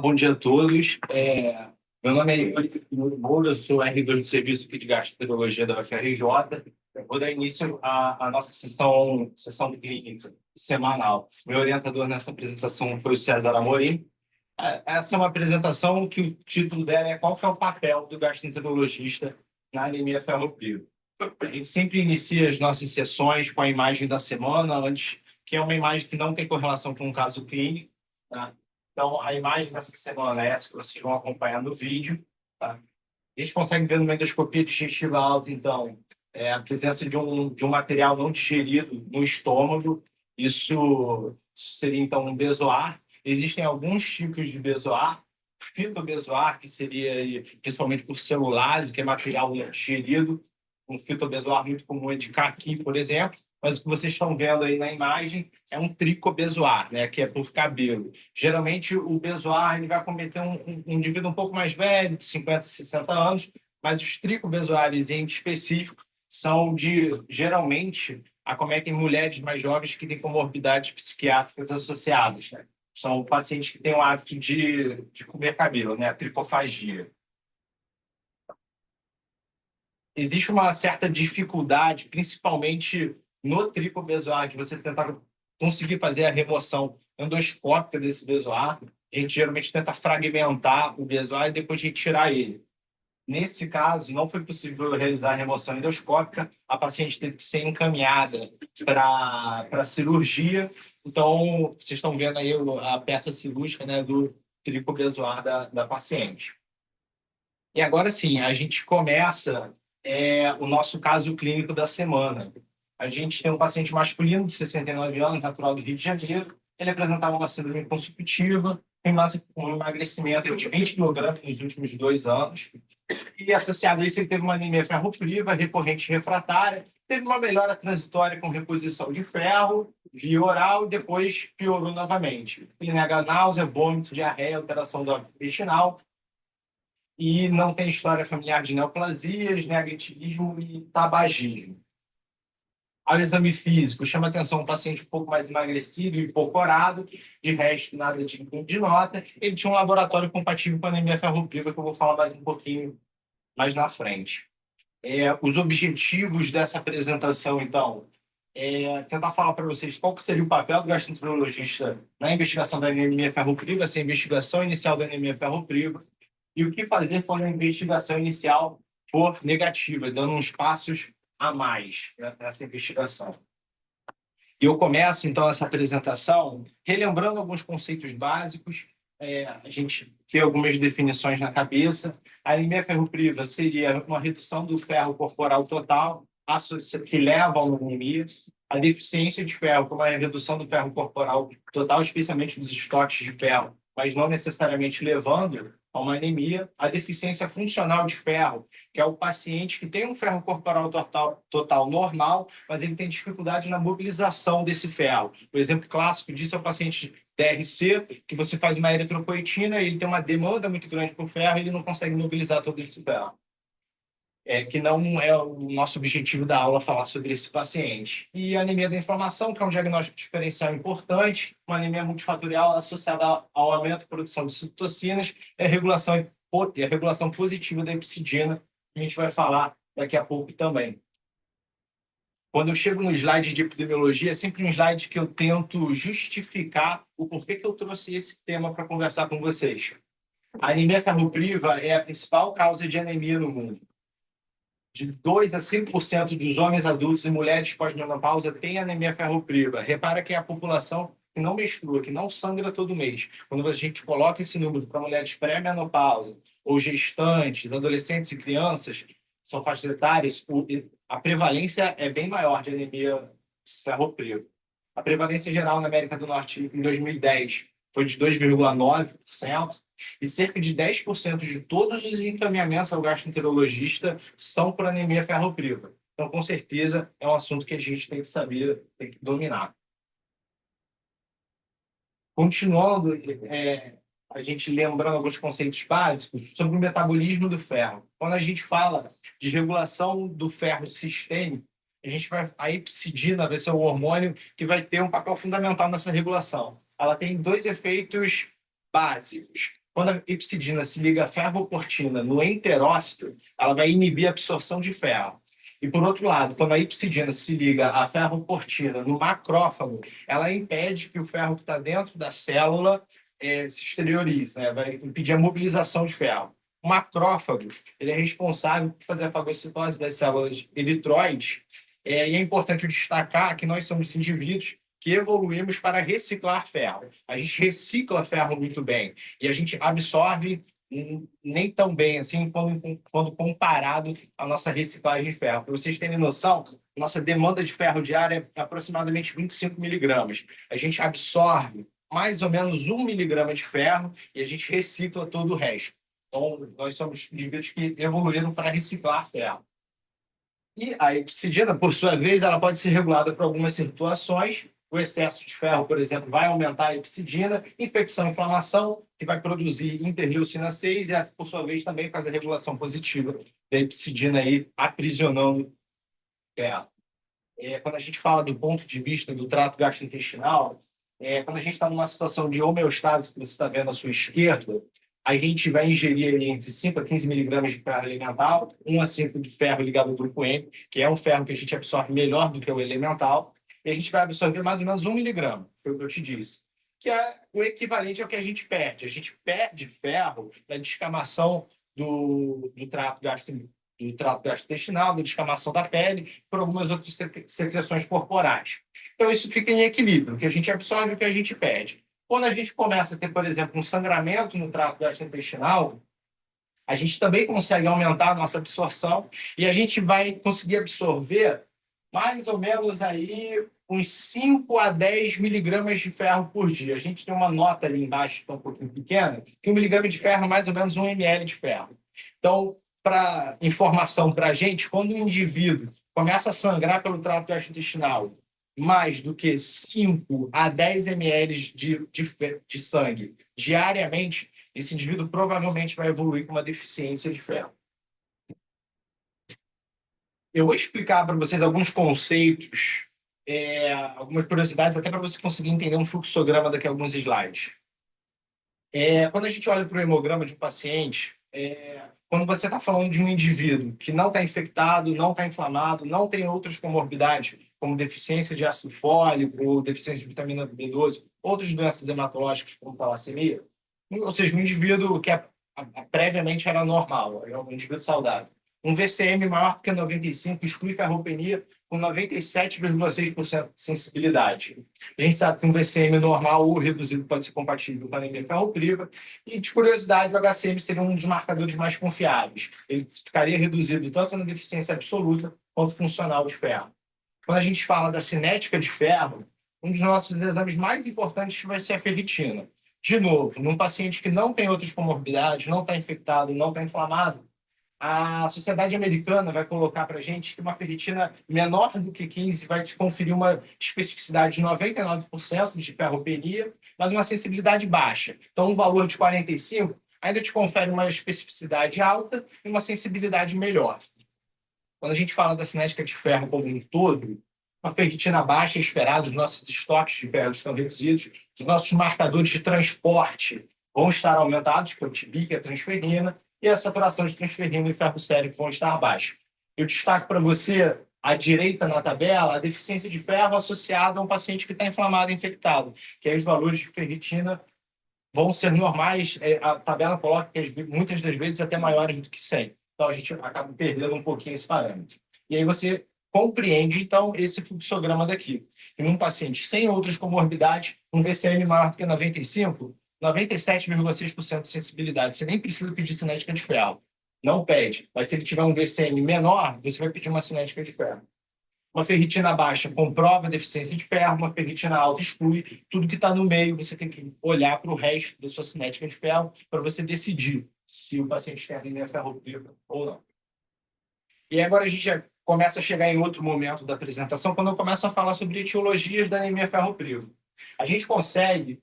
Bom dia a todos. Meu nome é Felipe Moura, eu sou R2 de serviço aqui de gastroenterologia da UFRJ. Eu vou dar início à nossa sessão clínica semanal. Meu orientador nessa apresentação foi o César Amorim. Essa é uma apresentação que o título dela é Qual que é o papel do gastroenterologista na anemia ferropriva. A gente sempre inicia as nossas sessões com a imagem da semana, antes, que é uma imagem que não tem correlação com o caso clínico, tá? Então, a imagem dessa semana é essa que vocês vão acompanhar no vídeo. Tá? A gente consegue ver numa endoscopia digestiva alta, então, a presença de um material não digerido no estômago. Isso seria, então, um bezoar. Existem alguns tipos de bezoar. Fitobezoar, que seria principalmente por celulase, que é material não digerido. Um fitobezoar muito comum é de caqui, por exemplo. Mas o que vocês estão vendo aí na imagem é um tricobezoar, né, que é por cabelo. Geralmente, o bezoar ele vai cometer um indivíduo um pouco mais velho, de 50, 60 anos, mas os tricobezoares em específico são geralmente, acometem mulheres mais jovens que têm comorbidades psiquiátricas associadas, né? São pacientes que têm o hábito de comer cabelo, né, a tricofagia. Existe uma certa dificuldade, principalmente no tricobezoar, de você tentar conseguir fazer a remoção endoscópica desse bezoar. A gente geralmente tenta fragmentar o bezoar e depois retirar ele. Nesse caso, não foi possível realizar a remoção endoscópica, a paciente teve que ser encaminhada para cirurgia. Então, vocês estão vendo aí a peça cirúrgica, né, do tricobezoar da paciente. E agora sim, a gente começa o nosso caso clínico da semana. A gente tem um paciente masculino de 69 anos, natural do Rio de Janeiro. Ele apresentava uma síndrome consumptiva, tem um emagrecimento de 20 kg nos últimos 2 anos. E associado a isso, ele teve uma anemia ferropriva recorrente refratária, teve uma melhora transitória com reposição de ferro, via oral, e depois piorou novamente. Ele nega náusea, vômito, diarreia, alteração do hábito intestinal, e não tem história familiar de neoplasias, negativismo e tabagismo. Ao exame físico, chama atenção um paciente um pouco mais emagrecido e hipocorado, de resto, nada de nota. Ele tinha um laboratório compatível com a anemia ferropriva, que eu vou falar mais um pouquinho mais na frente. Os objetivos dessa apresentação, então, tentar falar para vocês qual que seria o papel do gastroenterologista na investigação da anemia ferropriva, essa investigação inicial da anemia ferropriva, e o que fazer quando a investigação inicial for negativa, dando uns passos a mais, né, nessa investigação. E eu começo, então, essa apresentação relembrando alguns conceitos básicos, a gente tem algumas definições na cabeça. A anemia ferropriva seria uma redução do ferro corporal total, que leva a uma anemia. A deficiência de ferro, como é a redução do ferro corporal total, especialmente dos estoques de ferro, mas não necessariamente levando a uma anemia. A deficiência funcional de ferro, que é o paciente que tem um ferro corporal total normal, mas ele tem dificuldade na mobilização desse ferro. O exemplo clássico disso é o paciente DRC, que você faz uma eritropoetina, ele tem uma demanda muito grande por ferro e ele não consegue mobilizar todo esse ferro. Que não é o nosso objetivo da aula falar sobre esse paciente. E a anemia da inflamação, que é um diagnóstico diferencial importante, uma anemia multifatorial associada ao aumento da produção de citocinas e a regulação positiva da hepcidina, que a gente vai falar daqui a pouco também. Quando eu chego no slide de epidemiologia, é sempre um slide que eu tento justificar o porquê que eu trouxe esse tema para conversar com vocês. A anemia ferropriva é a principal causa de anemia no mundo. De 2 a 5% dos homens adultos e mulheres pós-menopausa têm anemia ferropriva. Repara que é a população que não menstrua, que não sangra todo mês. Quando a gente coloca esse número para mulheres pré-menopausa, ou gestantes, adolescentes e crianças, são faixas etárias, a prevalência é bem maior de anemia ferropriva. A prevalência geral na América do Norte em 2010 foi de 2,9%, e cerca de 10% de todos os encaminhamentos ao gastroenterologista são por anemia ferropriva. Então, com certeza, é um assunto que a gente tem que saber, tem que dominar. Continuando, a gente lembrando alguns conceitos básicos sobre o metabolismo do ferro. Quando a gente fala de regulação do ferro sistêmico, a hepcidina vai ser o hormônio que vai ter um papel fundamental nessa regulação. Ela tem 2 efeitos básicos. Quando a epsidina se liga à ferroportina no enterócito, ela vai inibir a absorção de ferro. E, por outro lado, quando a epsidina se liga à ferroportina no macrófago, ela impede que o ferro que está dentro da célula se exteriorize, né? Vai impedir a mobilização de ferro. O macrófago ele é responsável por fazer a fagocitose das células eritroides, e é importante destacar que nós somos indivíduos que evoluímos para reciclar ferro. A gente recicla ferro muito bem e a gente absorve nem tão bem assim quando comparado à nossa reciclagem de ferro. Para vocês terem noção, nossa demanda de ferro diária é aproximadamente 25 miligramas. A gente absorve mais ou menos 1 miligrama de ferro e a gente recicla todo o resto. Então, nós somos indivíduos que evoluíram para reciclar ferro. E a epsidina, por sua vez, ela pode ser regulada por algumas situações. O excesso de ferro, por exemplo, vai aumentar a epsidina, infecção e inflamação, que vai produzir interleucina 6, e essa, por sua vez, também faz a regulação positiva da epsidina aí, aprisionando ferro. Quando a gente fala do ponto de vista do trato gastrointestinal, quando a gente está numa situação de homeostase, que você está vendo à sua esquerda, a gente vai ingerir entre 5 a 15 miligramas de ferro elemental, 1 a 5 de ferro ligado ao grupo M, que é um ferro que a gente absorve melhor do que o elemental, e a gente vai absorver mais ou menos 1 miligrama, foi o que eu te disse, que é o equivalente ao que a gente perde. A gente perde ferro da descamação do trato gastrointestinal, da descamação da pele, por algumas outras secreções corporais. Então, isso fica em equilíbrio, o que a gente absorve e o que a gente perde. Quando a gente começa a ter, por exemplo, um sangramento no trato gastrointestinal, a gente também consegue aumentar a nossa absorção e a gente vai conseguir absorver mais ou menos aí uns 5 a 10 miligramas de ferro por dia. A gente tem uma nota ali embaixo, que está um pouquinho pequena, que 1 miligrama de ferro é mais ou menos 1 ml de ferro. Então, para informação para a gente, quando o indivíduo começa a sangrar pelo trato gastrointestinal mais do que 5 a 10 ml de sangue diariamente, esse indivíduo provavelmente vai evoluir com uma deficiência de ferro. Eu vou explicar para vocês alguns conceitos, algumas curiosidades, até para você conseguir entender um fluxograma daqui a alguns slides. Quando a gente olha para o hemograma de um paciente, quando você está falando de um indivíduo que não está infectado, não está inflamado, não tem outras comorbidades, como deficiência de ácido fólico ou deficiência de vitamina B12, outras doenças hematológicas, como talassemia, ou seja, um indivíduo que previamente era normal, é um indivíduo saudável. Um VCM maior do que 95 exclui ferropenia com 97,6% de sensibilidade. A gente sabe que um VCM normal ou reduzido pode ser compatível com anemia ferropriva. E, de curiosidade, o HCM seria um dos marcadores mais confiáveis. Ele ficaria reduzido tanto na deficiência absoluta quanto funcional de ferro. Quando a gente fala da cinética de ferro, um dos nossos exames mais importantes vai ser a ferritina. De novo, num paciente que não tem outras comorbidades, não está infectado, não está inflamado, a Sociedade Americana vai colocar para a gente que uma ferritina menor do que 15 vai te conferir uma especificidade de 99% de ferropenia, mas uma sensibilidade baixa. Então, um valor de 45 ainda te confere uma especificidade alta e uma sensibilidade melhor. Quando a gente fala da cinética de ferro como um todo, uma ferritina baixa é esperada, os nossos estoques de ferro estão reduzidos, os nossos marcadores de transporte vão estar aumentados, que é o TB, que é a transferrina, e a saturação de transferrina e ferro sérico vão estar baixos. Eu destaco para você, à direita na tabela, a deficiência de ferro associada a um paciente que está inflamado e infectado, que aí os valores de ferritina vão ser normais, a tabela coloca que muitas das vezes até maiores do que 100. Então, a gente acaba perdendo um pouquinho esse parâmetro. E aí você compreende, então, esse fluxograma daqui. Em um paciente sem outras comorbidades, um VCM maior do que 95, 97,6% de sensibilidade. Você nem precisa pedir cinética de ferro. Não pede. Mas se ele tiver um VCM menor, você vai pedir uma cinética de ferro. Uma ferritina baixa comprova a deficiência de ferro, uma ferritina alta exclui. Tudo que está no meio, você tem que olhar para o resto da sua cinética de ferro para você decidir se o paciente tem anemia ferropriva ou não. E agora a gente já começa a chegar em outro momento da apresentação, quando eu começo a falar sobre etiologias da anemia ferropriva. A gente consegue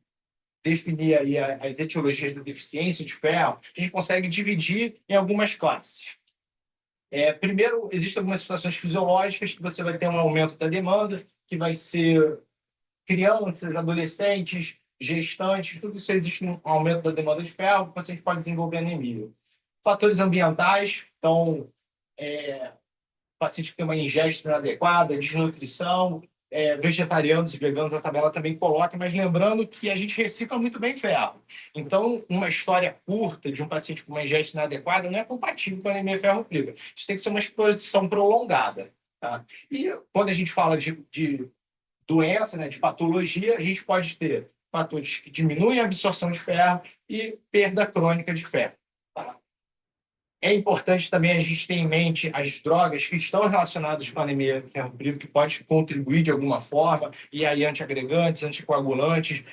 definir aí as etiologias da deficiência de ferro, a gente consegue dividir em algumas classes. Primeiro, existem algumas situações fisiológicas que você vai ter um aumento da demanda, que vai ser crianças, adolescentes, gestantes, tudo isso existe um aumento da demanda de ferro, o paciente pode desenvolver anemia. Fatores ambientais, então, paciente que tem uma ingesta inadequada, desnutrição, vegetarianos e veganos, a tabela também coloca, mas lembrando que a gente recicla muito bem ferro. Então, uma história curta de um paciente com uma ingesta inadequada não é compatível com a anemia ferropriva. Isso tem que ser uma exposição prolongada. Tá? E quando a gente fala de doença, né, de patologia, a gente pode ter fatores que diminuem a absorção de ferro e perda crônica de ferro. Tá? É importante também a gente ter em mente as drogas que estão relacionadas com a anemia ferropriva, que pode contribuir de alguma forma, e aí antiagregantes, anticoagulantes,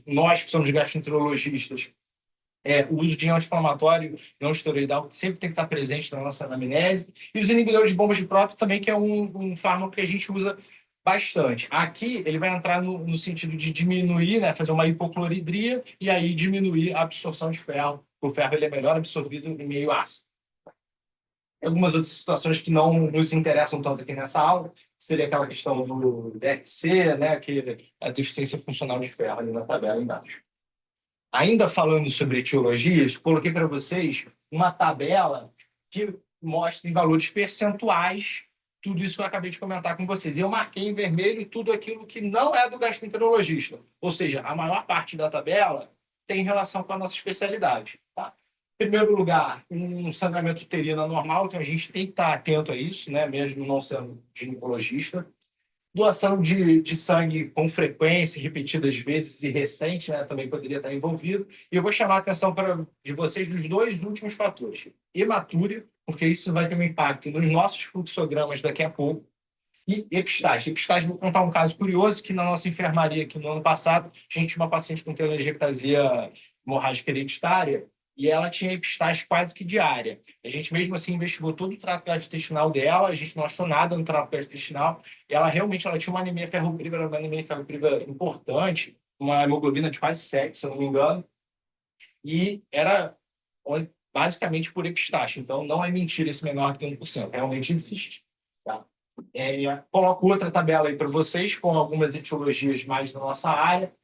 nós que somos gastroenterologistas, o uso de anti-inflamatório não esteroidal sempre tem que estar presente na nossa anamnese, e os inibidores de bombas de próton também, que é um fármaco que a gente usa bastante. Aqui ele vai entrar no sentido de diminuir, né, fazer uma hipocloridria, e aí diminuir a absorção de ferro. O ferro ele é melhor absorvido em meio ácido. Algumas outras situações que não nos interessam tanto aqui nessa aula, seria aquela questão do DRC, né, que é a deficiência funcional de ferro ali na tabela embaixo. Ainda falando sobre etiologias, coloquei para vocês uma tabela que mostra em valores percentuais tudo isso que eu acabei de comentar com vocês. Eu marquei em vermelho tudo aquilo que não é do gastroenterologista, ou seja, a maior parte da tabela tem relação com a nossa especialidade. Tá? Em primeiro lugar, um sangramento uterino anormal, então a gente tem que estar atento a isso, né, mesmo não sendo ginecologista. Doação de sangue com frequência, repetidas vezes e recente, né, também poderia estar envolvido. E eu vou chamar a atenção de vocês dos dois últimos fatores. Hematúria, porque isso vai ter um impacto nos nossos fluxogramas daqui a pouco. E epistaxe. Epistaxe, vou contar um caso curioso, que na nossa enfermaria aqui no ano passado, a gente tinha uma paciente com telangiectasia hemorrágica hereditária, e ela tinha epistaxe quase que diária. A gente mesmo assim investigou todo o trato gastrointestinal dela, a gente não achou nada no trato gastrointestinal, e ela realmente tinha uma anemia ferropriva, era uma anemia ferropriva importante, uma hemoglobina de quase 7, se eu não me engano, e era basicamente por epistaxe. Então, não é mentira esse menor que 1%, realmente existe. Tá? Coloco outra tabela aí para vocês, com algumas etiologias mais da nossa área.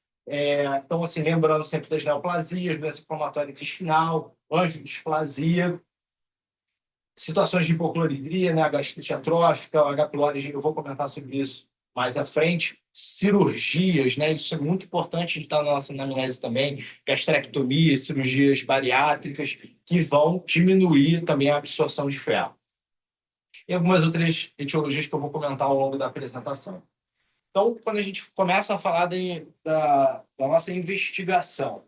Então, assim, lembrando sempre das neoplasias, doença inflamatória intestinal, angiodisplasia, situações de hipocloridria, né, a gastrite atrófica, a H. pylori, eu vou comentar sobre isso mais à frente, cirurgias, né, isso é muito importante de estar na nossa anamnese também, gastrectomia, cirurgias bariátricas, que vão diminuir também a absorção de ferro. E algumas outras etiologias que eu vou comentar ao longo da apresentação. Então, quando a gente começa a falar da nossa investigação,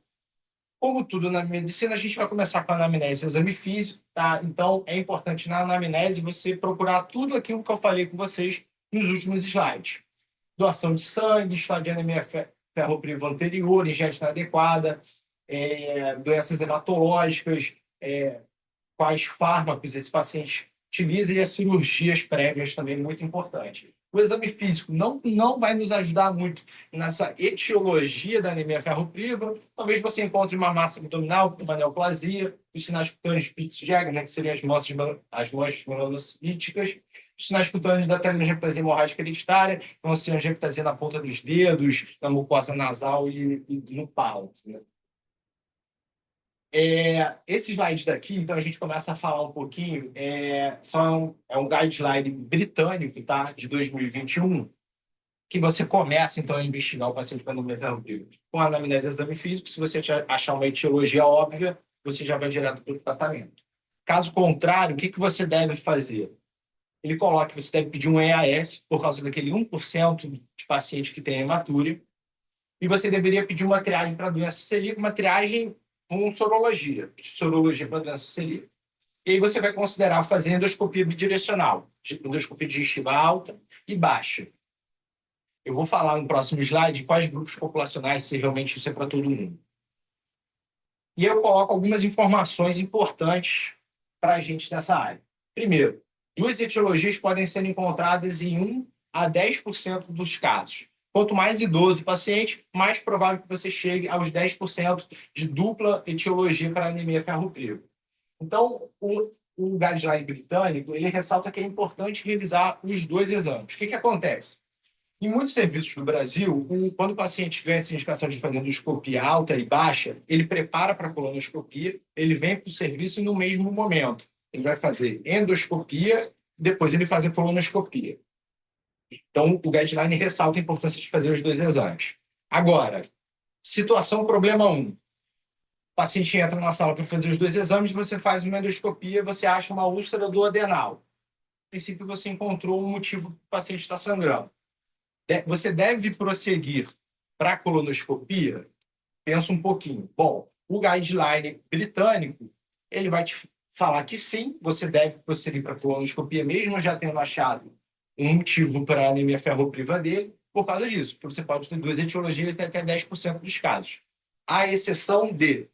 como tudo na medicina, a gente vai começar com a anamnese e exame físico, tá? Então, é importante na anamnese você procurar tudo aquilo que eu falei com vocês nos últimos slides. Doação de sangue, história de anemia ferropriva anterior, ingesta inadequada, doenças hematológicas, quais fármacos esse paciente utiliza e as cirurgias prévias também muito importante. O exame físico não vai nos ajudar muito nessa etiologia da anemia ferropriva. Talvez você encontre uma massa abdominal, uma neoplasia, os sinais cutâneos de Petersburg, né, que seriam as manchas melanocíticas, os sinais cutâneos da telangiectasia hemorrágica hereditária, então assim, angiectasia na ponta dos dedos, na mucosa nasal e no pálpito. Né? Esse slide daqui, então a gente começa a falar um pouquinho, é um guideline britânico, tá, de 2021, que você começa, então, a investigar o paciente com anemia ferropriva com anamnese e exame físico. Se você achar uma etiologia óbvia, você já vai direto para o tratamento. Caso contrário, o que você deve fazer? Ele coloca que você deve pedir um EAS por causa daquele 1% de paciente que tem hematúria, e você deveria pedir uma triagem para doença celíaca, uma triagem com sorologia para doença celíaca. E aí você vai considerar fazer endoscopia bidirecional, endoscopia digestiva alta e baixa. Eu vou falar no próximo slide quais grupos populacionais, se realmente isso é para todo mundo. E eu coloco algumas informações importantes para a gente nessa área. Primeiro, duas etiologias podem ser encontradas em 1 a 10% dos casos. Quanto mais idoso o paciente, mais provável que você chegue aos 10% de dupla etiologia para anemia ferropriva. Então, o guideline britânico, ele ressalta que é importante revisar os dois exames. O que acontece? Em muitos serviços do Brasil, quando o paciente ganha essa indicação de fazer endoscopia alta e baixa, ele prepara para a colonoscopia, ele vem para o serviço e no mesmo momento. Ele vai fazer endoscopia, depois ele faz a colonoscopia. Então, o guideline ressalta a importância de fazer os dois exames. Agora, situação problema 1. O paciente entra na sala para fazer os dois exames, você faz uma endoscopia, você acha uma úlcera do adenal. A princípio, você encontrou um motivo que o paciente está sangrando. Você deve prosseguir para a colonoscopia? Pensa um pouquinho. Bom, o guideline britânico, ele vai te falar que sim, você deve prosseguir para a colonoscopia, mesmo já tendo achado um motivo para a anemia ferropriva dele, por causa disso. Porque você pode ter duas etiologias até 10% dos casos. À exceção de,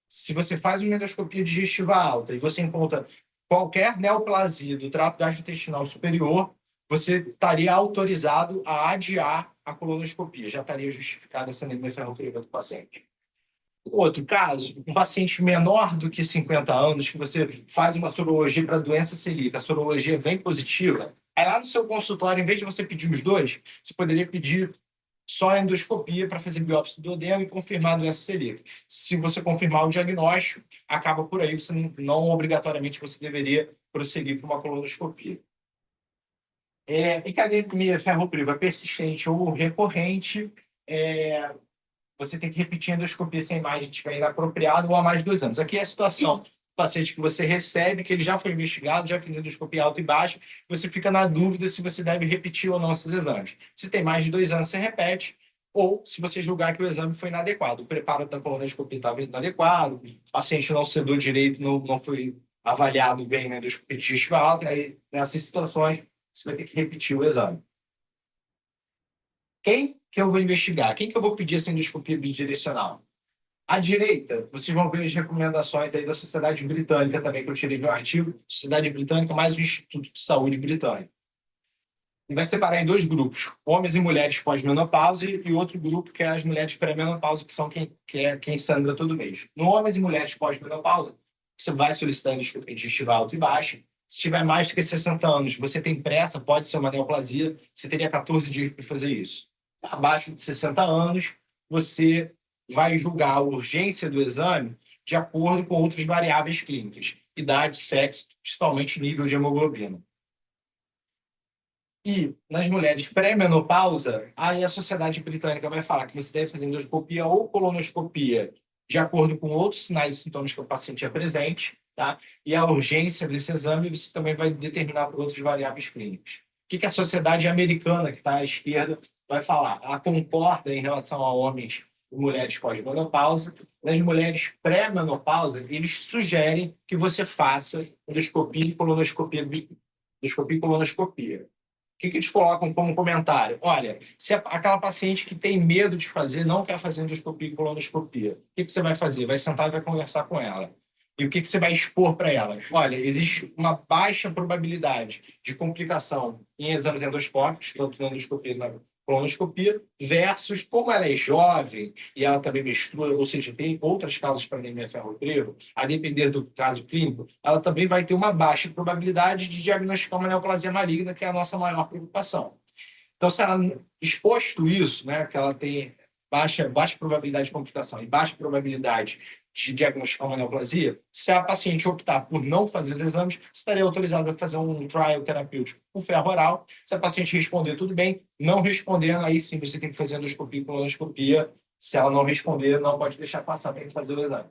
se você faz uma endoscopia digestiva alta e você encontra qualquer neoplasia do trato gastrointestinal superior, você estaria autorizado a adiar a colonoscopia, já estaria justificada essa anemia ferropriva do paciente. Outro caso, um paciente menor do que 50 anos, que você faz uma sorologia para doença celíaca, a sorologia vem positiva, aí lá no seu consultório, em vez de você pedir os dois, você poderia pedir só a endoscopia para fazer biópsia do duodeno e confirmar a doença celíaca. Se você confirmar o diagnóstico, acaba por aí, você não obrigatoriamente você deveria prosseguir para uma colonoscopia. E que a anemia ferropriva persistente ou recorrente, você tem que repetir a endoscopia se a imagem estiver inapropriada ou há mais de 2 anos. Aqui é a situação do paciente que você recebe, que ele já foi investigado, já fez endoscopia alta e baixa, você fica na dúvida se você deve repetir ou não esses exames. Se tem mais de 2 anos, você repete, ou se você julgar que o exame foi inadequado. O preparo da colonoscopia estava inadequado, o paciente não sedou direito, não foi avaliado bem na endoscopia digestiva alta, aí nessas situações você vai ter que repetir o exame. Quem que eu vou investigar? Quem que eu vou pedir essa endoscopia bidirecional? À direita, vocês vão ver as recomendações aí da Sociedade Britânica também, que eu tirei do artigo, Sociedade Britânica mais o Instituto de Saúde Britânico. E vai separar em 2 grupos, homens e mulheres pós-menopausa e outro grupo que é as mulheres pré-menopausa, que são quem sangra todo mês. No homens e mulheres pós-menopausa, você vai solicitar endoscopia digestiva alta e baixa. Se tiver mais do que 60 anos, você tem pressa, pode ser uma neoplasia, você teria 14 dias para fazer isso. Abaixo de 60 anos, você vai julgar a urgência do exame de acordo com outras variáveis clínicas, idade, sexo, principalmente nível de hemoglobina. E nas mulheres pré-menopausa, aí a Sociedade Britânica vai falar que você deve fazer endoscopia ou colonoscopia de acordo com outros sinais e sintomas que o paciente apresente, tá? E a urgência desse exame você também vai determinar por outras variáveis clínicas. O que a Sociedade Americana, que está à esquerda, vai falar? Ela concorda em relação a homens e mulheres pós-menopausa. Nas mulheres pré-menopausa, eles sugerem que você faça endoscopia e colonoscopia. Endoscopia e colonoscopia. O que eles colocam como comentário? Olha, se aquela paciente que tem medo de fazer não quer fazer endoscopia e colonoscopia, o que você vai fazer? Vai sentar e vai conversar com ela. E o que você vai expor para ela? Olha, existe uma baixa probabilidade de complicação em exames endoscópicos, tanto na endoscopia quanto na colonoscopia, versus como ela é jovem e ela também menstrua, ou seja, tem outras causas para anemia ferropriva, a depender do caso clínico, ela também vai ter uma baixa probabilidade de diagnosticar uma neoplasia maligna, que é a nossa maior preocupação. Então, se ela, exposto isso, né, que ela tem baixa probabilidade de complicação e baixa probabilidade de diagnosticar uma neoplasia, se a paciente optar por não fazer os exames, estaria autorizada a fazer um trial terapêutico com ferro oral. Se a paciente responder, tudo bem. Não respondendo, aí sim você tem que fazer endoscopia e colonoscopia. Se ela não responder, não pode deixar passar para fazer o exame.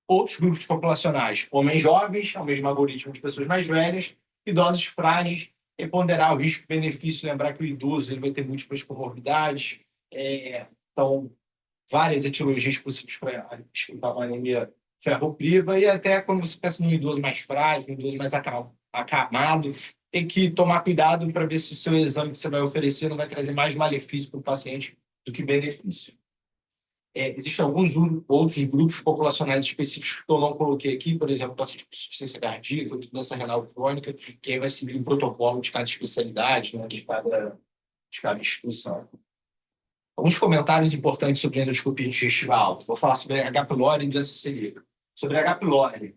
Outros grupos populacionais, homens jovens, é o mesmo algoritmo de pessoas mais velhas, idosos frágeis, e ponderar o risco-benefício, lembrar que o idoso ele vai ter múltiplas comorbidades, então, várias etiologias possíveis para explicar uma anemia ferropriva, e até quando você pensa num idoso mais frágil, um idoso mais acamado, tem que tomar cuidado para ver se o seu exame que você vai oferecer não vai trazer mais malefício para o paciente do que benefício. Existem alguns outros grupos populacionais específicos que eu não coloquei aqui, por exemplo, paciente com insuficiência cardíaca, doença renal crônica, que aí vai seguir um protocolo de cada especialidade, né, de cada instituição. Alguns comentários importantes sobre a endoscopia digestiva alta. Vou falar sobre H. pylori e doença celíaca. Sobre H. pylori,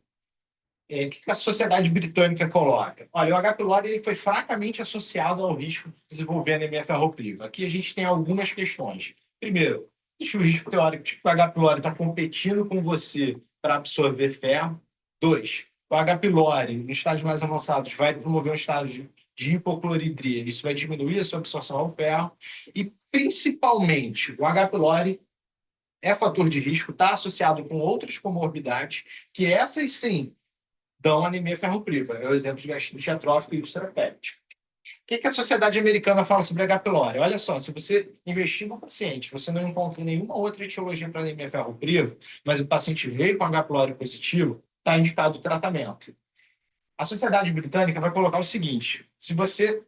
O que a Sociedade Britânica coloca? Olha, o H. pylori ele foi fracamente associado ao risco de desenvolver anemia ferropriva. Aqui a gente tem algumas questões. Primeiro, existe o risco teórico de que o H. pylori está competindo com você para absorver ferro. Dois, o H. pylori, em estágios mais avançados, vai promover um estágio de hipocloridria. Isso vai diminuir a sua absorção ao ferro. E, principalmente, o H. pylori é fator de risco, está associado com outras comorbidades, que essas sim dão anemia ferropriva. É o exemplo de gastrite atrófica e úlcera péptica. O que a Sociedade Americana fala sobre H. pylori? Olha só, se você investiga um paciente, você não encontra nenhuma outra etiologia para anemia ferropriva, mas o paciente veio com H. pylori positivo, está indicado o tratamento. A Sociedade Britânica vai colocar o seguinte: se você,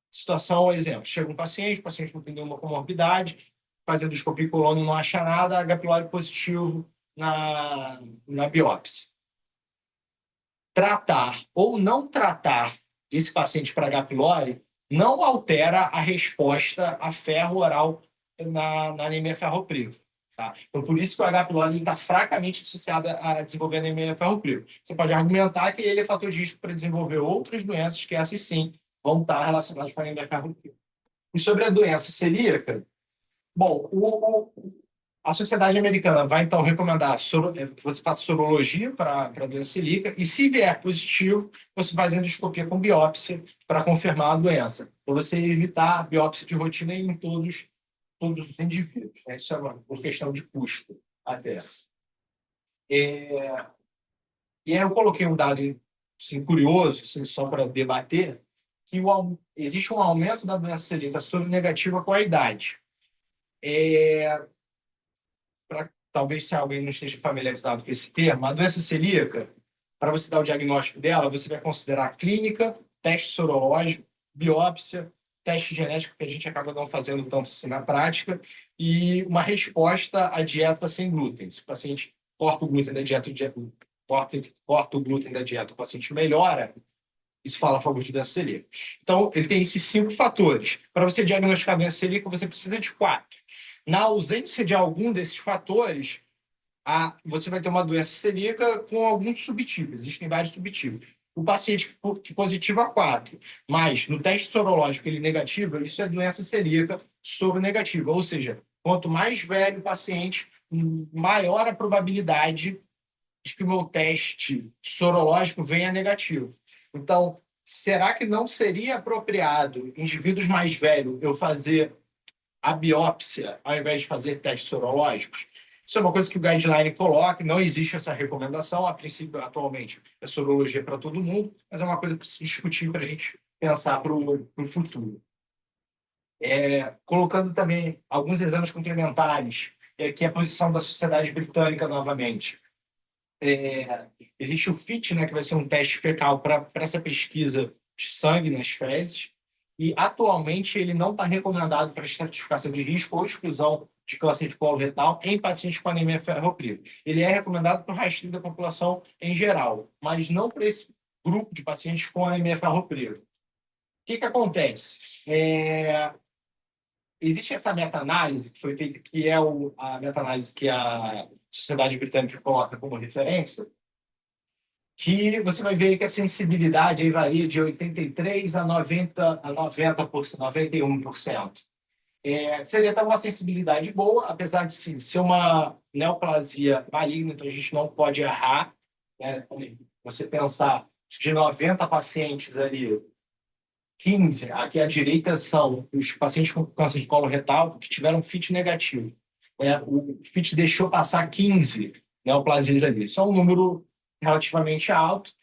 situação, exemplo, chega um paciente, o paciente não tem nenhuma comorbidade, faz endoscopia colono, não acha nada, H. pylori positivo na biópsia. Tratar ou não tratar esse paciente para H. pylori não altera a resposta a ferro oral na anemia ferropriva. Tá? Então, por isso que o H. pylori está fracamente associado a desenvolver anemia ferropriva. Você pode argumentar que ele é fator de risco para desenvolver outras doenças, que essas sim vão estar relacionadas com a anemia ferropriva. E sobre a doença celíaca, bom, a Sociedade Americana vai, então, recomendar que você faça sorologia para a doença celíaca e, se vier positivo, você faz endoscopia com biópsia para confirmar a doença, para você evitar a biópsia de rotina em todos os indivíduos. Né? Isso é uma questão de custo até. E aí eu coloquei um dado assim, curioso, assim, só para debater, que existe um aumento da doença celíaca soronegativa com a idade. Talvez se alguém não esteja familiarizado com esse termo, a doença celíaca, para você dar o diagnóstico dela, você vai considerar clínica, teste sorológico, biópsia, teste genético, que a gente acaba não fazendo tanto assim na prática, e uma resposta à dieta sem glúten. Se o paciente corta o glúten da dieta, corta o glúten da dieta, o paciente melhora, isso fala a favor de doença celíaca. Então, ele tem esses 5 fatores. Para você diagnosticar a doença celíaca, você precisa de 4. Na ausência de algum desses fatores, você vai ter uma doença celíaca com alguns subtipos. Existem vários subtipos. O paciente que positiva 4, mas no teste sorológico ele negativa, isso é doença celíaca soronegativa. Ou seja, quanto mais velho o paciente, maior a probabilidade de que o meu teste sorológico venha negativo. Então, será que não seria apropriado, em indivíduos mais velhos, eu fazer a biópsia ao invés de fazer testes sorológicos? Isso é uma coisa que o guideline coloca, não existe essa recomendação, a princípio, atualmente, é sorologia para todo mundo, mas é uma coisa para se discutir, para a gente pensar para o futuro. Colocando também alguns exames complementares, que é a posição da Sociedade Britânica novamente. Existe o FIT, né, que vai ser um teste fecal para essa pesquisa de sangue nas fezes, e atualmente ele não está recomendado para estratificação de risco ou exclusão de câncer de colo retal em pacientes com anemia ferropriva. Ele é recomendado para o rastreio da população em geral, mas não para esse grupo de pacientes com anemia ferropriva. O que acontece? Existe essa meta-análise que foi feita, que é a meta-análise que a Sociedade Britânica coloca como referência, que você vai ver que a sensibilidade aí varia de 83% a 90%, 91%. Seria até uma sensibilidade boa, apesar de sim, ser uma neoplasia maligna, então a gente não pode errar. Né? Você pensar de 90 pacientes ali, 15 aqui à direita são os pacientes com câncer de colo retal que tiveram FIT negativo. O FIT deixou passar 15 neoplasias ali. Isso é um número relativamente alto,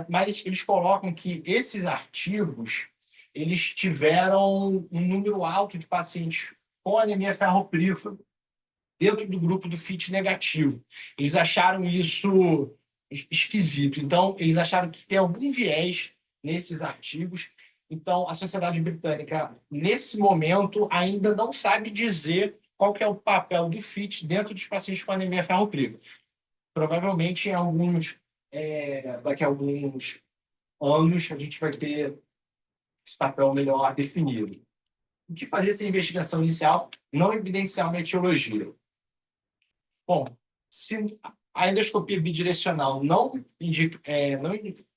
mas eles colocam que esses artigos eles tiveram um número alto de pacientes com anemia ferropriva dentro do grupo do FIT negativo. Eles acharam isso esquisito. Então, eles acharam que tem algum viés nesses artigos. Então, a Sociedade Britânica, nesse momento, ainda não sabe dizer qual que é o papel do FIT dentro dos pacientes com anemia ferropriva. Provavelmente, daqui a alguns anos, a gente vai ter esse papel melhor definido. O que fazer essa investigação inicial? Não evidenciar uma etiologia. Bom, se A endoscopia bidirecional não indica, não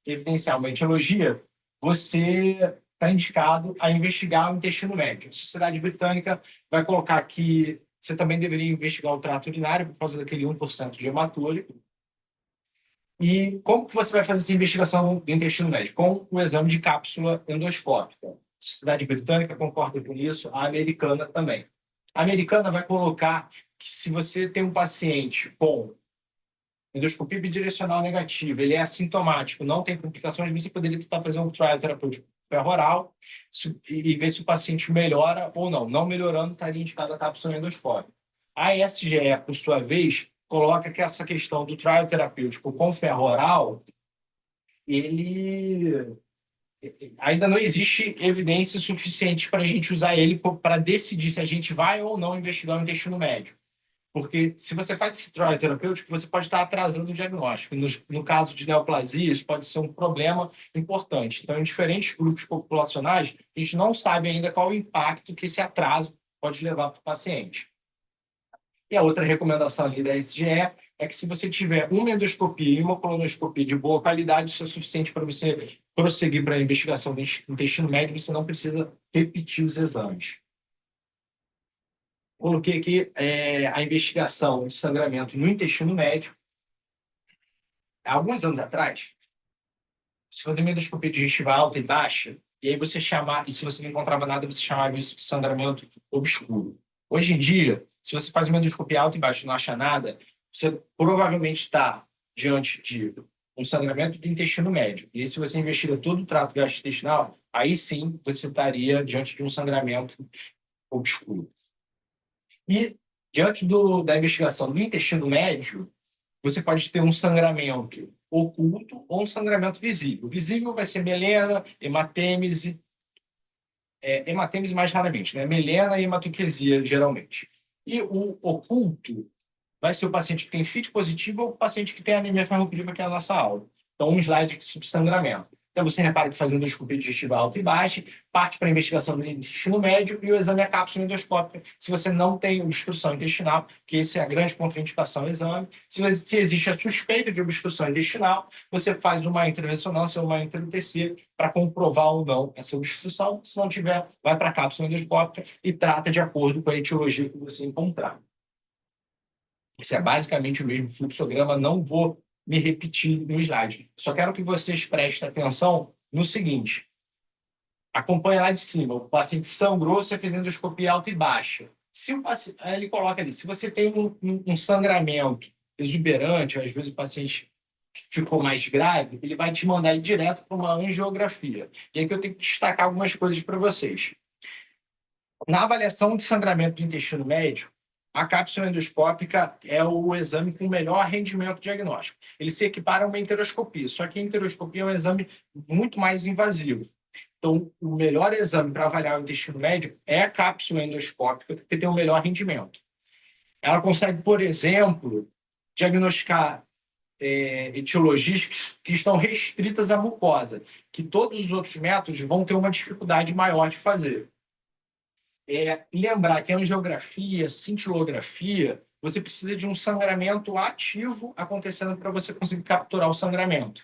evidenciar uma etiologia, você está indicado a investigar o intestino médio. A Sociedade Britânica vai colocar que você também deveria investigar o trato urinário por causa daquele 1% de hematúria. E como que você vai fazer essa investigação do intestino médio? Com o exame de cápsula endoscópica. A Sociedade Britânica concorda com isso, a americana também. A americana vai colocar que se você tem um paciente com endoscopia bidirecional negativa, ele é assintomático, não tem complicações, você poderia tentar fazer um trial terapêutico ferro oral e ver se o paciente melhora ou não. Não melhorando, estaria indicada a cápsula endoscópica. A SGE, por sua vez, coloca que essa questão do trial terapêutico com ferro oral, ele ainda não existe evidência suficiente para a gente usar ele para decidir se a gente vai ou não investigar o intestino médio. Porque se você faz esse trial terapêutico, você pode estar atrasando o diagnóstico. No caso de neoplasia, isso pode ser um problema importante. Então, em diferentes grupos populacionais, a gente não sabe ainda qual o impacto que esse atraso pode levar para o paciente. E a outra recomendação ali da SGE é que se você tiver uma endoscopia e uma colonoscopia de boa qualidade, isso é suficiente para você prosseguir para a investigação do intestino médio, você não precisa repetir os exames. Coloquei aqui a investigação de sangramento no intestino médio. Há alguns anos atrás, você fazia uma endoscopia digestiva alta e baixa, e aí você chamava, e se você não encontrava nada, você chamava isso de sangramento obscuro. Hoje em dia, se você faz uma endoscopia alta e baixa e não acha nada, você provavelmente está diante de um sangramento do intestino médio. E se você investiga todo o trato gastrointestinal, aí sim você estaria diante de um sangramento obscuro. E, diante da investigação do intestino médio, você pode ter um sangramento oculto ou um sangramento visível. Visível vai ser melena, hematêmese, hematêmese mais raramente, né? Melena e hematoquesia, geralmente. E o oculto vai ser o paciente que tem FIT positivo ou o paciente que tem anemia ferropriva, que é a nossa aula. Então, um slide sobre sangramento. Então, você repara que fazendo endoscopia digestiva alta e baixa, parte para a investigação do intestino médio e o exame é a cápsula endoscópica, se você não tem obstrução intestinal, que essa é a grande contraindicação do exame. Se existe a suspeita de obstrução intestinal, você faz uma intervencionância ou uma inter-UTC para comprovar ou não essa obstrução. Se não tiver, vai para a cápsula endoscópica e trata de acordo com a etiologia que você encontrar. Esse é basicamente o mesmo fluxograma, não vou me repetir no slide. Só quero que vocês prestem atenção no seguinte. Acompanha lá de cima, o paciente sangrou, você fez endoscopia alta e baixa. Se o paciente, ele coloca ali, se você tem um sangramento exuberante, às vezes o paciente ficou mais grave, ele vai te mandar ir direto para uma angiografia. E aqui eu tenho que destacar algumas coisas para vocês. Na avaliação de sangramento do intestino médio, a cápsula endoscópica é o exame com melhor rendimento diagnóstico. Ele se equipara a uma enteroscopia, só que a enteroscopia é um exame muito mais invasivo. Então, o melhor exame para avaliar o intestino médio é a cápsula endoscópica, porque tem o melhor rendimento. Ela consegue, por exemplo, diagnosticar etiologias que estão restritas à mucosa, que todos os outros métodos vão ter uma dificuldade maior de fazer. Lembrar que a angiografia, cintilografia, você precisa de um sangramento ativo acontecendo para você conseguir capturar o sangramento.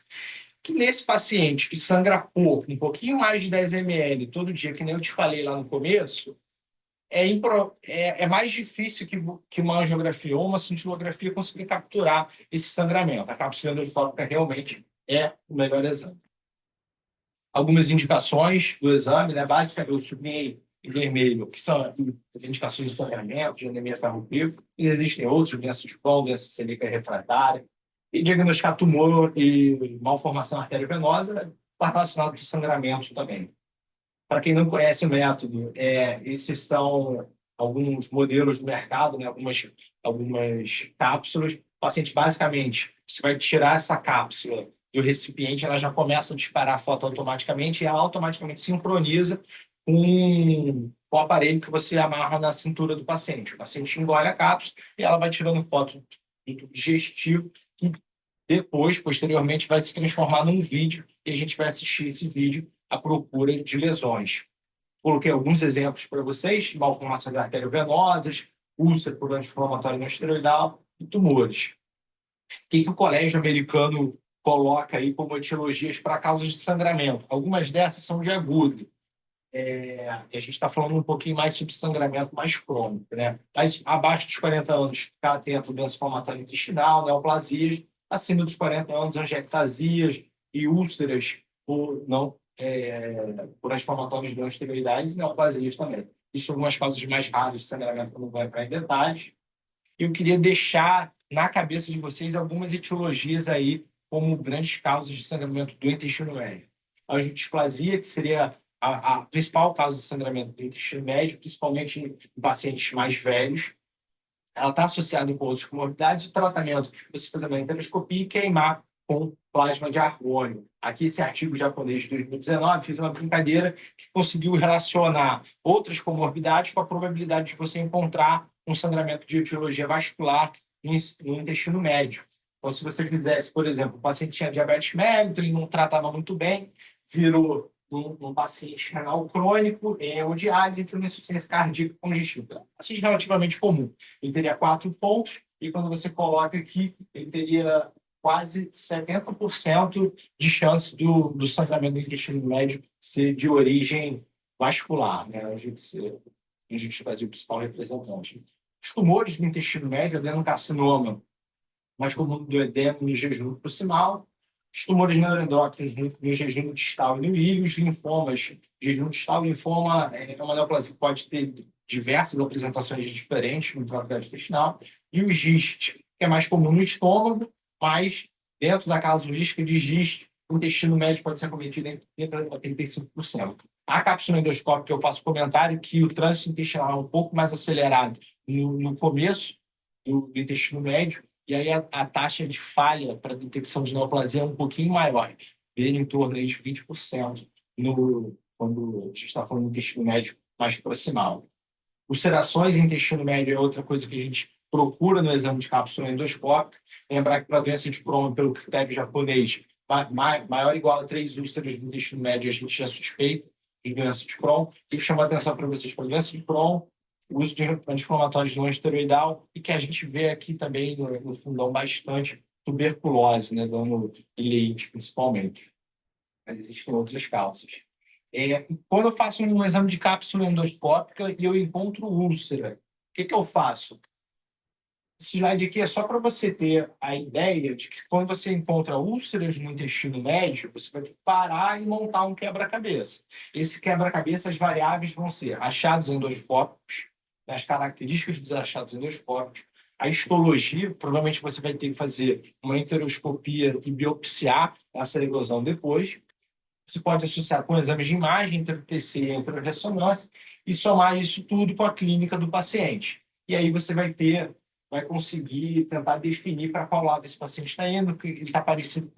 Que nesse paciente que sangra pouco, um pouquinho mais de 10 ml todo dia, que nem eu te falei lá no começo, é mais difícil que uma angiografia ou uma cintilografia conseguir capturar esse sangramento. A cápsula endoscópica realmente é o melhor exame. Algumas indicações do exame, né, básicamente, eu sublinhei em vermelho, que são as indicações de sangramento, de anemia ferropriva, e existem outros, doença de Crohn, doença celíaca refratária, e diagnosticar tumor e malformação arteriovenosa, está relacionado com sangramento também. Para quem não conhece o método, esses são alguns modelos do mercado, né, algumas cápsulas. O paciente, basicamente, você vai tirar essa cápsula do recipiente, ela já começa a disparar a foto automaticamente e ela automaticamente sincroniza com o aparelho que você amarra na cintura do paciente. O paciente engole a cápsula e ela vai tirando foto do tubo digestivo que depois, posteriormente, vai se transformar num vídeo e a gente vai assistir esse vídeo à procura de lesões. Coloquei alguns exemplos para vocês: malformações arteriovenosas, úlcera por anti-inflamatório não esteroidal e tumores. que o colégio americano coloca aí como etiologias para causas de sangramento? Algumas dessas são de agudo. E a gente está falando um pouquinho mais sobre sangramento mais crônico, né? Mas abaixo dos 40 anos, ficar atento à doença inflamatória intestinal, neoplasias. Acima dos 40 anos, angiectasias e úlceras por inflamatórios de não esteroidais e neoplasias também. Isso são algumas causas mais raras de sangramento, que eu não vou entrar em detalhes. Eu queria deixar na cabeça de vocês algumas etiologias aí como grandes causas de sangramento do intestino médio. A angiodisplasia, que seria a principal causa de sangramento do intestino médio, principalmente em pacientes mais velhos. Ela está associada com outras comorbidades. O tratamento, você fazer uma enteroscopia e queimar com plasma de argônio. Aqui, esse artigo japonês de 2019 fez uma brincadeira que conseguiu relacionar outras comorbidades com a probabilidade de você encontrar um sangramento de etiologia vascular no intestino médio. Então, se você fizesse, por exemplo, o paciente tinha diabetes mellitus, ele não tratava muito bem, virou um paciente renal crônico, em hemodiálise, entrou em insuficiência cardíaca congestiva. Assim, relativamente comum. Ele teria 4 pontos, e quando você coloca aqui, ele teria quase 70% de chance do sangramento do intestino médio ser de origem vascular, né? A gente faz o principal representante. Os tumores do intestino médio, adenocarcinoma, mais comum do edema no jejum proximal, os tumores neuroendócrinos no jejum distal e no ilho, os linfomas, jejum distal, linfoma é uma neoplasia que pode ter diversas apresentações diferentes no trato intestinal, e os gistes, que é mais comum no estômago, mas dentro da casuística de giste, o intestino médio pode ser cometido entre 35%. A cápsula endoscópica, eu faço comentário que o trânsito intestinal é um pouco mais acelerado no começo do intestino médio, e aí a taxa de falha para detecção de neoplasia é um pouquinho maior, em torno de 20% quando a gente está falando de intestino médio mais proximal. Ulcerações em intestino médio é outra coisa que a gente procura no exame de cápsula endoscópica. Lembrar que para a doença de Crohn, pelo critério japonês, maior ou igual a 3 úlceras no intestino médio, a gente já suspeita de doença de Crohn. E chamo a atenção para vocês para a doença de Crohn, o uso de anti-inflamatórios não esteroidal, e que a gente vê aqui também no fundão bastante tuberculose, né, dando ileite, principalmente. Mas existem outras causas. Quando eu faço um exame de cápsula endoscópica e eu encontro úlcera, o que eu faço? Esse slide aqui é só para você ter a ideia de que quando você encontra úlceras no intestino médio, você vai ter que parar e montar um quebra-cabeça. Esse quebra-cabeça, as variáveis vão ser achados endoscópicos, as características dos achados endoscópicos, a histologia, provavelmente você vai ter que fazer uma enteroscopia e biopsiar essa erosão depois. Você pode associar com exames de imagem, entre o TC e entre a ressonância, e somar isso tudo com a clínica do paciente. E aí você vai conseguir tentar definir para qual lado esse paciente está indo, que ele está parecido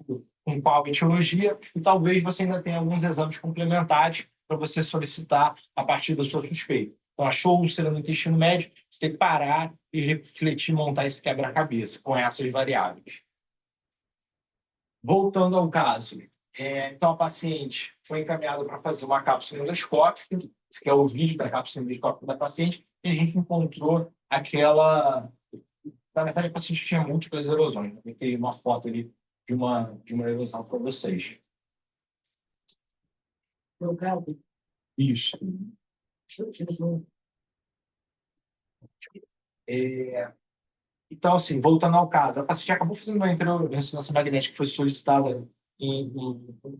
com qual etiologia, e talvez você ainda tenha alguns exames complementares para você solicitar a partir da sua suspeita. Então, achou úlcera no intestino médio, você tem que parar e refletir, montar esse quebra-cabeça com essas variáveis. Voltando ao caso, então a paciente foi encaminhada para fazer uma cápsula endoscópica, que é o vídeo da cápsula endoscópica da paciente, e a gente encontrou aquela. Na verdade, a paciente tinha múltiplas erosões. Eu tem uma foto ali de uma erosão para vocês. Isso. Então, assim, voltando ao caso, a paciente acabou fazendo uma ressonância magnética que foi solicitada em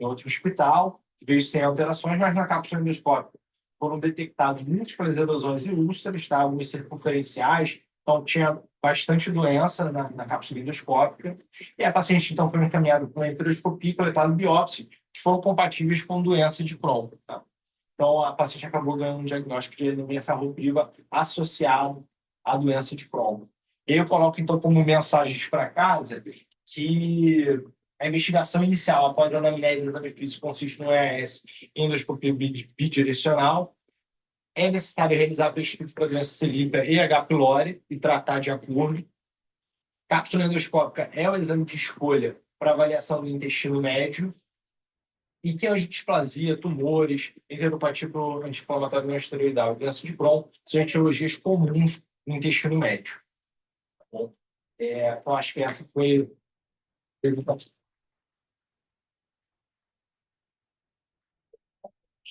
outro hospital, veio sem alterações, mas na cápsula endoscópica foram detectados múltiplas erosões e úlceras, tá? Algumas circunferenciais, então tinha bastante doença na cápsula endoscópica, e a paciente, então, foi encaminhada para uma enteroscopia e coletada biópsia, que foram compatíveis com doença de Crohn, tá? Então, a paciente acabou ganhando um diagnóstico de anemia ferropriva associado à doença de Crohn. E aí eu coloco, então, como mensagens para casa que a investigação inicial após a anamnese do exame físico consiste no EAS endoscopia bidirecional. É necessário realizar a pesquisa para doença celíaca e H. pylori e tratar de acordo. Cápsula endoscópica é o exame de escolha para avaliação do intestino médio. E que a angiodisplasia, tumores, enteropatia por anti-inflamatório não esteroidal e doença de Crohn são etiologias comuns no intestino médio. Bom, então, acho que essa foi Acho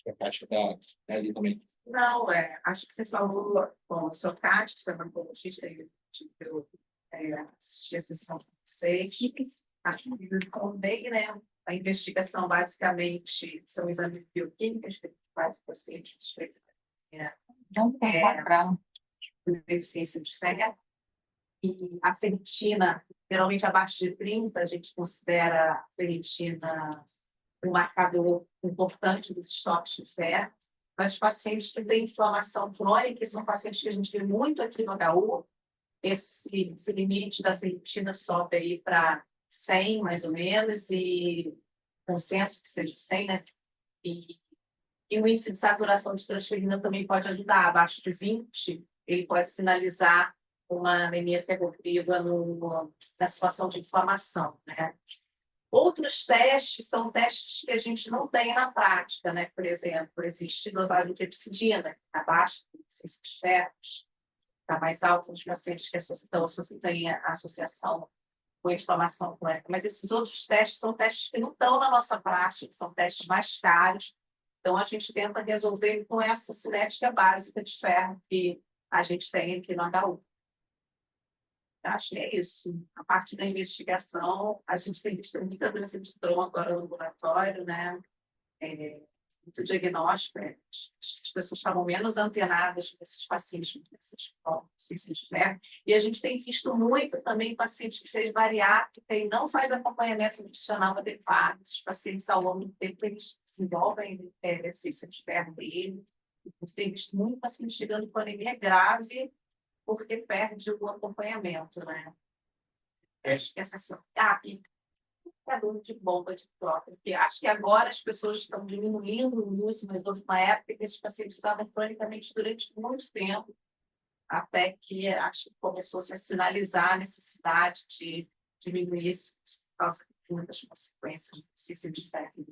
que a Kátia está ali também. Não, acho que você falou, bom, eu sou Kátia, sou hematologista e assisti a sessão 6. Acho que eu bem, né? A investigação, basicamente, são exames bioquímicos que faz o paciente com deficiência de ferro. E a ferritina, geralmente abaixo de 30, a gente considera a ferritina um marcador importante dos estoques de ferro. Mas os pacientes que têm inflamação crônica, que são pacientes que a gente vê muito aqui no HU, esse limite da ferritina sobe aí para 100, mais ou menos, e consenso que seja 100, né? E o índice de saturação de transferrina também pode ajudar. Abaixo de 20, ele pode sinalizar uma anemia ferropriva na situação de inflamação, né? Outros testes são testes que a gente não tem na prática, né? Por exemplo, existe dosagem de epsidina, que está baixa, deficiência de ferros, está mais alta nos pacientes que têm a associação com inflamação crônica. Mas esses outros testes são testes que não estão na nossa prática, são testes mais caros. Então, a gente tenta resolver com essa cinética básica de ferro que a gente tem aqui no HU. Acho que é isso. A parte da investigação, a gente tem visto muita doença de Crohn agora no laboratório, né? Muito diagnóstico. As pessoas estavam menos antenadas com esses pacientes com deficiência de ferro. E a gente tem visto muito também paciente que fez bariátrica e não faz acompanhamento nutricional adequado. Esses pacientes, ao longo do tempo, eles desenvolvem deficiência de ferro dele. A gente tem visto muito paciente chegando com anemia grave porque perde o acompanhamento, né? Acho que essa são... e dor de bomba de troca, porque acho que agora as pessoas estão diminuindo o uso, mas houve uma época que esses pacientes usavam cronicamente durante muito tempo, até que acho que começou-se a sinalizar a necessidade de diminuir esse uso por causa de muitas consequências de deficiência de ferro.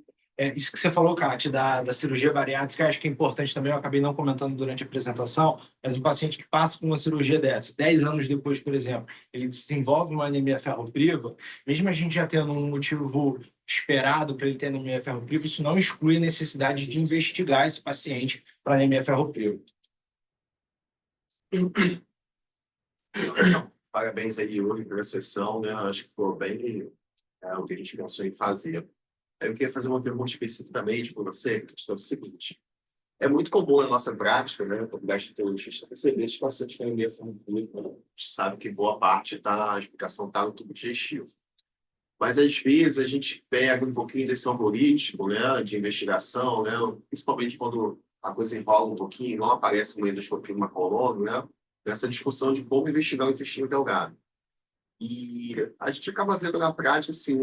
Isso que você falou, Kátia, da cirurgia bariátrica, acho que é importante também, eu acabei não comentando durante a apresentação, mas um paciente que passa por uma cirurgia dessa, 10 anos depois, por exemplo, ele desenvolve uma anemia ferropriva, mesmo a gente já tendo um motivo esperado para ele ter anemia ferropriva, isso não exclui a necessidade de investigar esse paciente para anemia ferropriva. Parabéns aí, Yuri, pela sessão, né? Acho que ficou bem o que a gente pensou em fazer. Eu queria fazer uma pergunta especificamente para você, que é o seguinte. É muito comum na nossa prática, né, como gastroenterologista, perceber esses pacientes com anemia ferropriva. A gente sabe que boa parte a explicação está no tubo digestivo. Mas, às vezes, a gente pega um pouquinho desse algoritmo, né, de investigação, né, principalmente quando a coisa enrola um pouquinho, não aparece uma endoscopia, uma coluna, né, nessa discussão de como investigar o intestino delgado. E a gente acaba vendo na prática, assim,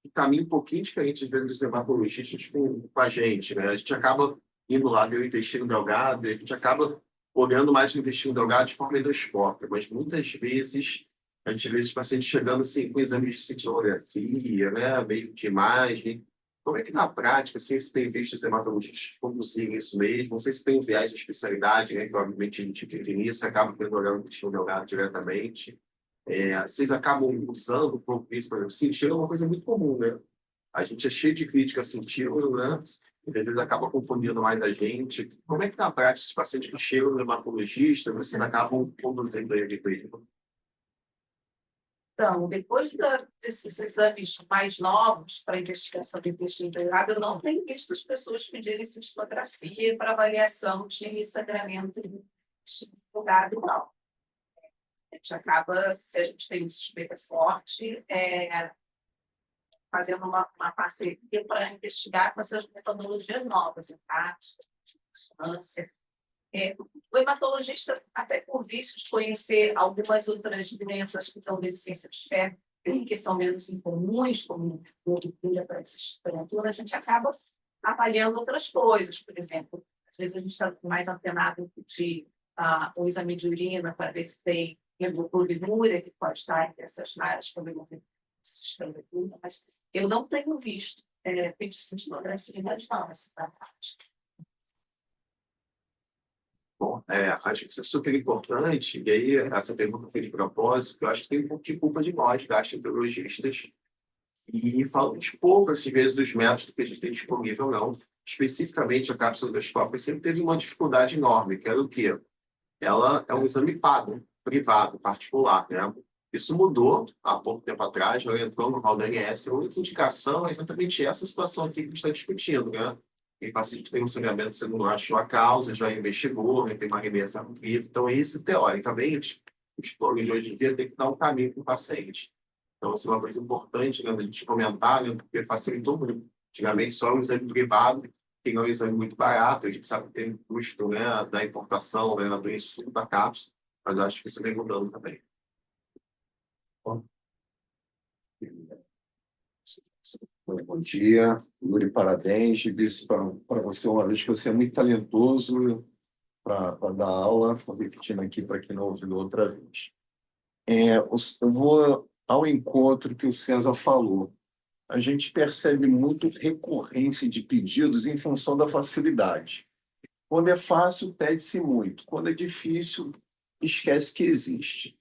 um caminho um pouquinho diferente, às vezes, dos hematologistas com a gente, né? A gente acaba indo lá ver o intestino delgado, e a gente acaba olhando mais o intestino delgado de forma endoscópica, mas muitas vezes a gente vê esses pacientes chegando assim, com exames de cintilografia, né? Mesmo de imagem. Como é que na prática, assim, você tem visto os hematologistas conduzirem isso mesmo? Não sei se tem um viés de especialidade, né? Que obviamente a gente fica nisso, acaba querendo olhar o intestino delgado diretamente. Vocês acabam usando um pouco isso, por exemplo, sentido é uma coisa muito comum, né? A gente é cheio de crítica a sentido, né? E às vezes acaba confundindo mais a gente. Como é que na prática esses pacientes que chegam no hematologista, vocês acabam conduzindo ele mesmo? Então, depois desses exames mais novos para investigação do intestino delgado, eu não tenho visto as pessoas pedirem cintilografia para avaliação de sangramento do intestino delgado, não. A gente acaba, se a gente tem uma suspeita forte, fazendo uma parceria para investigar com essas metodologias novas, empática, ressonância. O hematologista, até por vício de conhecer algumas outras doenças que dão deficiência de ferro, que são menos incomuns, como gordura para temperatura, a gente acaba avaliando outras coisas. Por exemplo, às vezes a gente está mais antenado de o exame de urina para ver se tem hemoglobinuria, que pode estar entre essas áreas que eu não, mas eu não tenho visto feito cintilografia não nessa prática. Bom, acho que isso é super importante, e aí essa pergunta foi de propósito, porque eu acho que tem um pouco de culpa de nós, gastroenterologistas, E falamos pouco, às vezes, dos métodos que a gente tem disponível, não. Especificamente, a cápsula endoscópica sempre teve uma dificuldade enorme, que era o quê? Ela é um exame pago, privado, particular, né? Isso mudou há pouco tempo atrás, ela entrou no rol da ANS. A única indicação é exatamente essa situação aqui que a gente está discutindo, né? Tem paciente que tem um sangramento, você não achou a causa, já investigou, né? Tem uma anemia ferropriva. Então, esse, teoricamente, os planos de hoje em dia tem que dar um caminho para o paciente. Então, isso é uma coisa importante, né, da gente comentar, né, porque facilitou muito. Antigamente, só um exame privado, tem um exame muito barato, a gente sabe que tem um custo, né, da importação, né, do insumo da cápsula, mas acho que isso vem mudando também. Bom dia, Yuri, parabéns. Digo isso para você uma vez que você é muito talentoso para dar aula. Estou repetindo aqui para quem não ouviu outra vez. Eu vou ao encontro que o César falou. A gente percebe muito recorrência de pedidos em função da facilidade. Quando é fácil, pede-se muito. Quando é difícil, esquece que existe.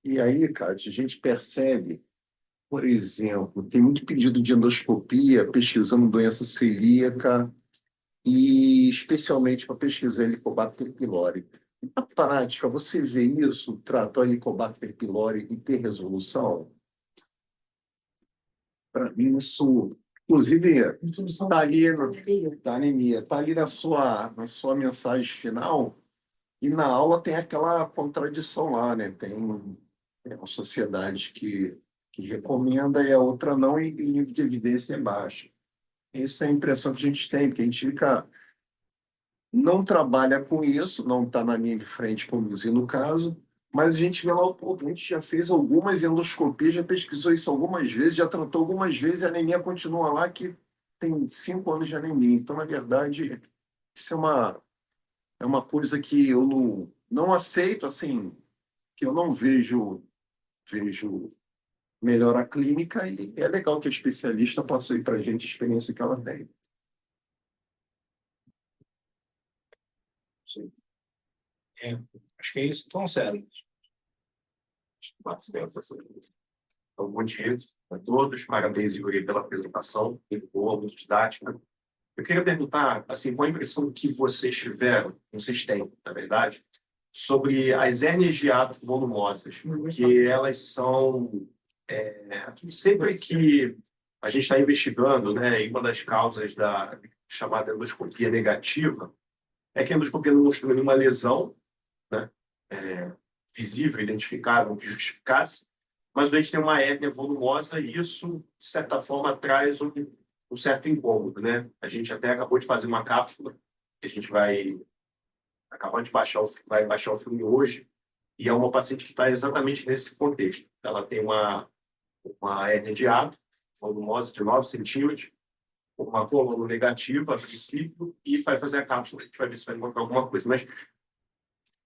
E aí, Kátia, a gente percebe, por exemplo, tem muito pedido de endoscopia pesquisando doença celíaca e especialmente para pesquisar Helicobacter pylori. Na prática, você vê isso, tratar Helicobacter pylori e ter resolução? Para mim, isso, inclusive, está ali, tá anemia, está ali na sua mensagem final, e na aula tem aquela contradição lá, né? Tem uma sociedade que recomenda e a outra não, e o nível de evidência é baixo. Essa é a impressão que a gente tem, porque a gente não trabalha com isso, não está na linha de frente, como dizia no caso, mas a gente vê lá, pô, a gente já fez algumas endoscopias, já pesquisou isso algumas vezes, já tratou algumas vezes, e a anemia continua lá, que tem 5 anos de anemia. Então, na verdade, isso é uma coisa que eu não aceito, assim, que eu não vejo melhor a clínica, e é legal que a especialista possa ir para a gente a experiência que ela tem. Sim. Acho que é isso. Então, sério. Então, bom dia a todos. Parabéns, Yuri, pela apresentação. Muito boa, muito didática. Eu queria perguntar, assim, qual a impressão que vocês têm, na verdade, sobre as hérnias de hiato volumosas, que elas são, sempre que a gente está investigando, né, e uma das causas da chamada endoscopia negativa é que a endoscopia não mostrou nenhuma lesão, né, visível, identificável, que justificasse, mas o doente tem uma hérnia volumosa e isso, de certa forma, traz um certo incômodo, né? A gente até acabou de fazer uma cápsula, que a gente vai baixar o filme hoje, e é uma paciente que está exatamente nesse contexto. Ela tem uma hérnia de hiato, volumosa de 9 centímetros, uma coluna negativa, a princípio, e vai fazer a cápsula, a gente vai ver se vai encontrar alguma coisa. Mas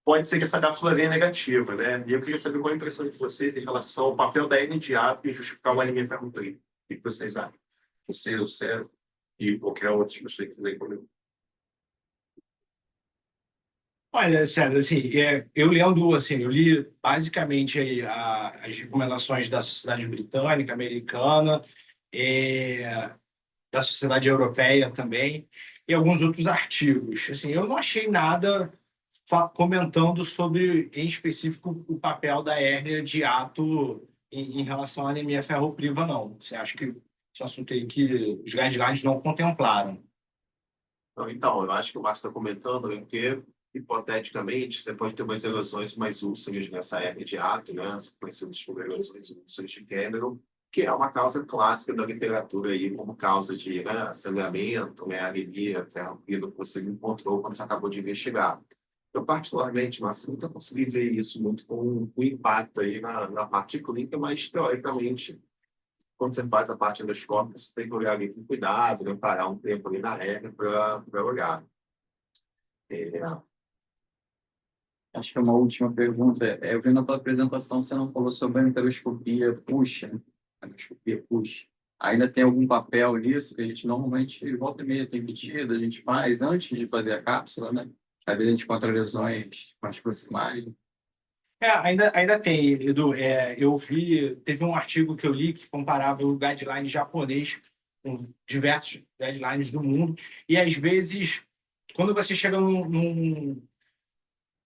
pode ser que essa cápsula venha negativa, né? E eu queria saber qual a impressão de vocês em relação ao papel da hérnia de hiato em justificar uma anemia ferropriva. O que vocês acham? Você, o César e qualquer outra pessoa que quiser comigo. Olha, César, assim, eu lendo, assim, eu li basicamente aí as recomendações da Sociedade Britânica, Americana, da Sociedade Europeia também, e alguns outros artigos. Assim, eu não achei nada comentando sobre, em específico, o papel da hérnia de hiato em relação à anemia ferropriva, não. Você acha que esse assunto aí que os guidelines não contemplaram? Então, eu acho que o Márcio está comentando, né, porque, hipoteticamente, você pode ter umas erosões, mais úlceras nessa hérnia de hiato, né, conhecidas como erosões úlceras de Cameron, que é uma causa clássica da literatura aí, como causa de, né, sangramento, né, anemia ferropriva que você encontrou quando você acabou de investigar. Eu, particularmente, Márcio, nunca consegui ver isso muito com o impacto aí na parte clínica, mas, teoricamente, quando você faz a parte endoscópica, você tem que olhar ali com cuidado, né, parar um tempo ali na regra para olhar. Acho que é uma última pergunta. Eu vi na tua apresentação, você não falou sobre a enteroscopia push, né? A endoscopia push. Ainda tem algum papel nisso que a gente normalmente, volta e meia, tem pedido, a gente faz antes de fazer a cápsula, né? Às vezes a gente encontra lesões mais proximais. Ainda tem, Edu. Teve um artigo que eu li que comparava o guideline japonês com diversos guidelines do mundo, e às vezes, quando você chega num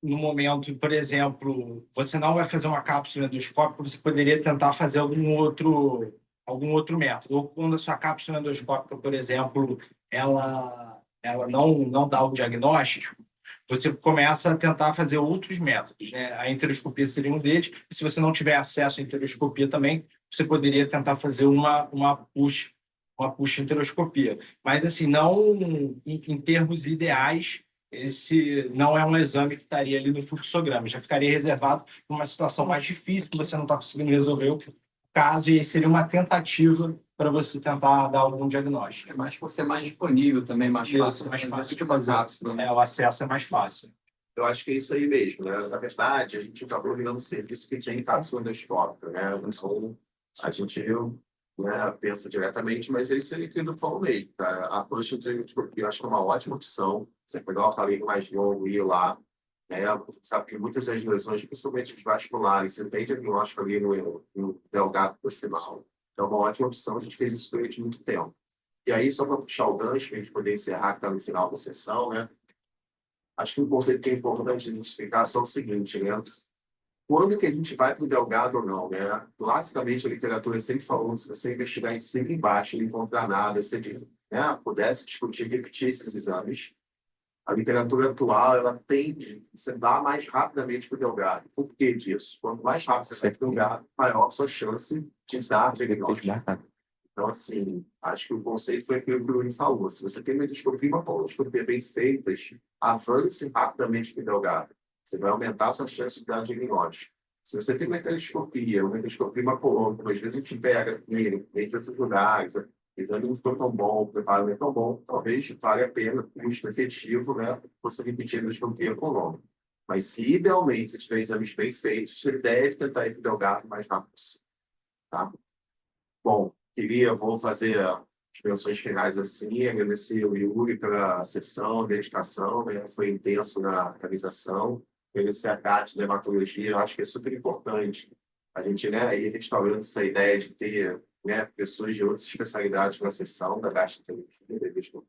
momento, por exemplo, você não vai fazer uma cápsula endoscópica, você poderia tentar fazer algum outro método. Ou quando a sua cápsula endoscópica, por exemplo, ela não dá o diagnóstico, você começa a tentar fazer outros métodos, né? A enteroscopia seria um deles. E se você não tiver acesso à enteroscopia também, você poderia tentar fazer uma push enteroscopia. Mas, assim, não em termos ideais, esse não é um exame que estaria ali no fluxograma. Já ficaria reservado para uma situação mais difícil, que você não está conseguindo resolver o caso, e aí seria uma tentativa para você tentar dar algum diagnóstico. É mais por ser mais disponível também, mais Isso, fácil. mais fazer fácil de tipo uma fazer. cápsula, né? O acesso é mais fácil. Eu acho que é isso aí mesmo, né? Na verdade, a gente acabou virando um serviço que tem cápsula endoscópica, né? Então, a gente né, pensa diretamente, mas é isso aí que eu falo mesmo, tá? A push endoscopia eu acho que é uma ótima opção. Você pegar o aparelho mais longo e ir lá, né? Sabe que muitas das lesões, principalmente os vasculares, você tem diagnóstico ali no delgado proximal. Então, é uma ótima opção. A gente fez isso durante muito tempo. E aí, só para puxar o gancho, para a gente poder encerrar, que está no final da sessão, né? Acho que um conceito que é importante a gente explicar é só o seguinte, né? Quando que a gente vai para o delgado ou não, né? Classicamente, a literatura sempre falou que se você investigar em cima e embaixo e não encontrar nada, você né, pudesse discutir, repetir esses exames, a literatura atual, ela tende a você dar mais rapidamente para o delgado. Por que disso? Quanto mais rápido você vai para o delgado, maior a sua chance de dar diagnóstico. Então, assim, acho que o conceito foi aquilo que o Bruno falou. Se você tem uma endoscopia e uma colonoscopia bem feitas, avance rapidamente para o delgado. Você vai aumentar a sua chance de dar diagnóstico. Se você tem uma endoscopia e uma colonoscopia, às vezes a gente pega entre outros lugares, o exame não ficou tão bom, o preparo não é tão bom, talvez vale a pena, custo efetivo, né, você repetir a endoscopia colônica. Mas se idealmente você tiver exames bem feitos, você deve tentar ir para o delgado o mais rápido possível. Tá? Bom, vou fazer as menções finais assim, agradecer ao Yuri pela sessão, dedicação, né? Foi intenso na realização, agradecer a Cátia de hematologia, eu acho que é super importante a gente, né, ir restaurando essa ideia de ter, né, pessoas de outras especialidades na sessão da gastroenterologia,